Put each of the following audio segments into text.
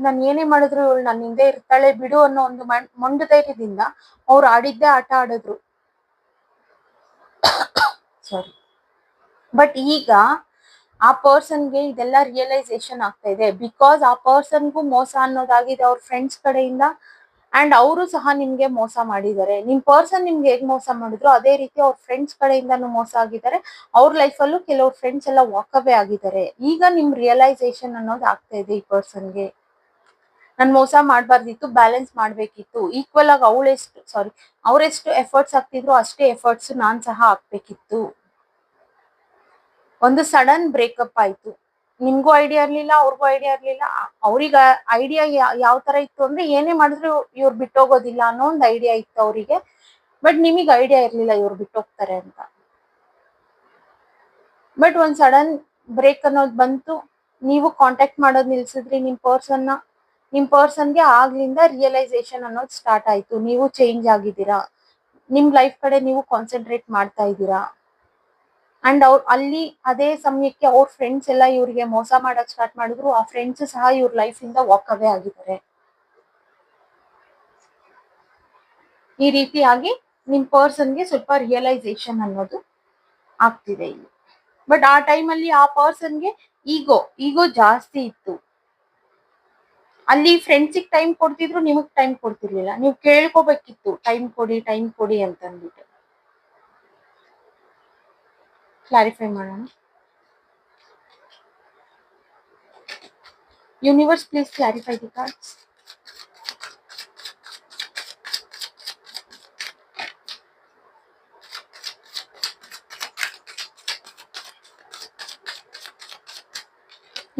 ನಾನು ಏನೇ ಮಾಡಿದ್ರು ಇವಳು ನನ್ನ ಹಿಂದೆ ಇರ್ತಾಳೆ ಬಿಡು ಅನ್ನೋ ಒಂದು ಮೊಂಡು ಧೈರ್ಯದಿಂದ ಅವ್ರು ಆಡಿದ್ದೇ ಆಟ ಆಡಿದ್ರು. ಸಾರಿ. ಬಟ್ ಈಗ ಆ ಪರ್ಸನ್ಗೆ ಇದೆಲ್ಲ ರಿಯಲೈಸೇಷನ್ ಆಗ್ತಾ ಇದೆ. ಬಿಕಾಸ್ ಆ ಪರ್ಸನ್ಗೂ ಮೋಸ ಅನ್ನೋದಾಗಿದೆ ಅವ್ರ ಫ್ರೆಂಡ್ಸ್ ಕಡೆಯಿಂದ. ಅಂಡ್ ಅವರು ಸಹ ನಿಮ್ಗೆ ಮೋಸ ಮಾಡಿದ್ದಾರೆ. ನಿಮ್ ಪರ್ಸನ್ ನಿಮ್ಗೆ ಹೇಗ್ ಮೋಸ ಮಾಡಿದ್ರು ಅದೇ ರೀತಿ ಅವ್ರ ಫ್ರೆಂಡ್ಸ್ ಕಡೆಯಿಂದಾನು ಮೋಸ ಆಗಿದ್ದಾರೆ. ಅವ್ರ ಲೈಫಲ್ಲೂ ಕೆಲವ್ರ ಫ್ರೆಂಡ್ಸ್ ಎಲ್ಲ ವಾಕ್ ಅವೇ ಆಗಿದ್ದಾರೆ. ಈಗ ನಿಮ್ ರಿಯಲೈಸೇಷನ್ ಅನ್ನೋದು ಆಗ್ತಾ ಇದೆ ಈ ಪರ್ಸನ್ಗೆ. ನಾನ್ ಮೋಸ ಮಾಡ್ಬಾರ್ದಿತ್ತು, ಬ್ಯಾಲೆನ್ಸ್ ಮಾಡ್ಬೇಕಿತ್ತು. ಈಕ್ವಲ್ ಆಗಿ ಅವ್ರೆಷ್ಟು ಎಫರ್ಟ್ಸ್ ಹಾಕ್ತಿದ್ರು ಅಷ್ಟೇ ಎಫರ್ಟ್ಸ್ ನಾನ್ ಸಹ ಹಾಕ್ಬೇಕಿತ್ತು. ಒಂದು ಸಡನ್ ಬ್ರೇಕಪ್ ಆಯ್ತು. ನಿಮ್ಗೂ ಐಡಿಯಾ ಇರ್ಲಿಲ್ಲ, ಅವ್ರಿಗೂ ಐಡಿಯಾ ಇರ್ಲಿಲ್ಲ. ಅವ್ರಿಗೆ ಐಡಿಯಾ ಯಾವ ತರ ಇತ್ತು ಅಂದ್ರೆ ಏನೇ ಮಾಡಿದ್ರು ಇವ್ರು ಬಿಟ್ಟೋಗೋದಿಲ್ಲ ಅನ್ನೋ ಒಂದು ಐಡಿಯಾ ಇತ್ತು ಅವರಿಗೆ. ಬಟ್ ನಿಮಗ್ ಐಡಿಯಾ ಇರ್ಲಿಲ್ಲ ಇವ್ರು ಬಿಟ್ಟೋಗ್ತಾರೆ ಅಂತ. ಬಟ್ ಒಂದ್ ಸಡನ್ ಬ್ರೇಕ್ ಅನ್ನೋದು ಬಂತು. ನೀವು ಕಾಂಟ್ಯಾಕ್ಟ್ ಮಾಡೋದ್ ನಿಲ್ಸಿದ್ರಿ ನಿಮ್ ಪರ್ಸನ್ಗೆ ಆಗ್ಲಿಂದ ರಿಯಲೈಸೇಷನ್ ಅನ್ನೋದು ಸ್ಟಾರ್ಟ್ ಆಯ್ತು. ನೀವು ಚೇಂಜ್ ಆಗಿದ್ದೀರಾ, ನಿಮ್ ಲೈಫ್ ಕಡೆ ನೀವು ಕಾನ್ಸಂಟ್ರೇಟ್ ಮಾಡ್ತಾ ಇದ್ದೀರಾ. ಅಂಡ್ ಅಲ್ಲಿ ಅದೇ ಸಮಯಕ್ಕೆ ಅವ್ರ ಫ್ರೆಂಡ್ಸ್ ಎಲ್ಲ ಇವ್ರಿಗೆ ಮೋಸ ಮಾಡಕ್ ಸ್ಟಾರ್ಟ್ ಮಾಡಿದ್ರು. ಆ ಫ್ರೆಂಡ್ಸ್ ಸಹ ಇವ್ರ ಲೈಫ್ ಇಂದ ವಾಕ್ ಅವೇ ಆಗಿದ್ದಾರೆ. ಈ ರೀತಿಯಾಗಿ ನಿಮ್ ಪರ್ಸನ್ಗೆ ಸ್ವಲ್ಪ ರಿಯಲೈಸೇಷನ್ ಅನ್ನೋದು ಆಗ್ತಿದೆ ಇಲ್ಲಿ. ಬಟ್ ಆ ಟೈಮಲ್ಲಿ ಆ ಪರ್ಸನ್ಗೆ ಈಗೋ ಜಾಸ್ತಿ ಇತ್ತು. ಅಲ್ಲಿ ಫ್ರೆಂಡ್ಸಿಗೆ ಟೈಮ್ ಕೊಡ್ತಿದ್ರು, ನಿಮಗ್ ಟೈಮ್ ಕೊಡ್ತಿರ್ಲಿಲ್ಲ. ನೀವು ಕೇಳ್ಕೋಬೇಕಿತ್ತು ಟೈಮ್ ಕೊಡಿ ಅಂತ ಅಂದ್ಬಿಟ್ಟು. ಕ್ಲಾರಿಫೈ ಮಾಡೋಣ. Universe please clarify the cards.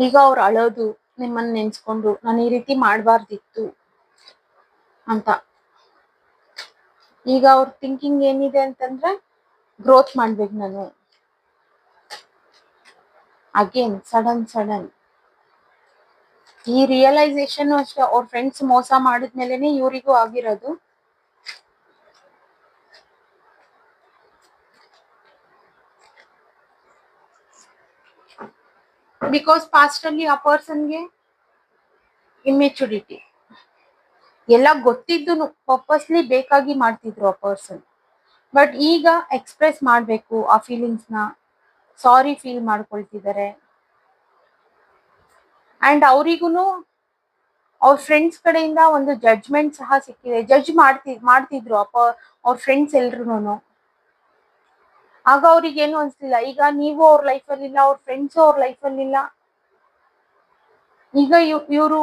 ಈಗ ಅವ್ರು ಅಳೋದು ನಿಮ್ಮನ್ನ ನೆನ್ಸ್ಕೊಂಡು ನಾನು ಈ ರೀತಿ ಮಾಡಬಾರ್ದಿತ್ತು ಅಂತ. ಈಗ ಅವ್ರ ಥಿಂಕಿಂಗ್ ಏನಿದೆ ಅಂತಂದ್ರೆ ಗ್ರೋತ್ ಮಾಡ್ಬೇಕು ನಾನು. ಅಗೇನ್ ಸಡನ್ ಈ ರಿಯಲೈಸೇಷನ್ ಅಷ್ಟೇ ಅವ್ರ ಫ್ರೆಂಡ್ಸ್ ಮೋಸ ಮಾಡಿದ್ಮೇಲೆನೆ ಇವರಿಗೂ ಆಗಿರೋದು. ಬಿಕಾಸ್ ಪಾಸ್ಟ್ ಅಲ್ಲಿ ಆ ಪರ್ಸನ್ಗೆ ಇಮ್ಮೆಚುರಿಟಿ ಎಲ್ಲ ಗೊತ್ತಿದ್ದು ಪರ್ಪಸ್ಲಿ ಬೇಕಾಗಿ ಮಾಡ್ತಿದ್ರು ಆ ಪರ್ಸನ್. ಬಟ್ ಈಗ ಎಕ್ಸ್ಪ್ರೆಸ್ ಮಾಡ್ಬೇಕು ಆ ಫೀಲಿಂಗ್ಸ್ ನ, ಸಾರಿ ಫೀಲ್ ಮಾಡ್ಕೊಳ್ತಿದ್ದಾರೆ. ಅಂಡ್ ಅವ್ರಿಗೂನು ಅವ್ರ ಫ್ರೆಂಡ್ಸ್ ಕಡೆಯಿಂದ ಒಂದು ಜಡ್ಜ್ಮೆಂಟ್ ಸಹ ಸಿಕ್ಕಿದೆ. ಜಡ್ಜ್ ಮಾಡ್ತಿದ್ರು ಅವ್ರ ಫ್ರೆಂಡ್ಸ್ ಎಲ್ರು. ಆಗ ಅವ್ರಿಗೆ ಏನು ಅನ್ಸ್ಲಿಲ್ಲ. ಈಗ ನೀವು ಅವ್ರ ಲೈಫಲ್ಲಿ ಇಲ್ಲ, ಅವ್ರ ಫ್ರೆಂಡ್ಸ್ ಅವ್ರ ಲೈಫಲ್ಲಿ ಇಲ್ಲ. ಈಗ ಇವರು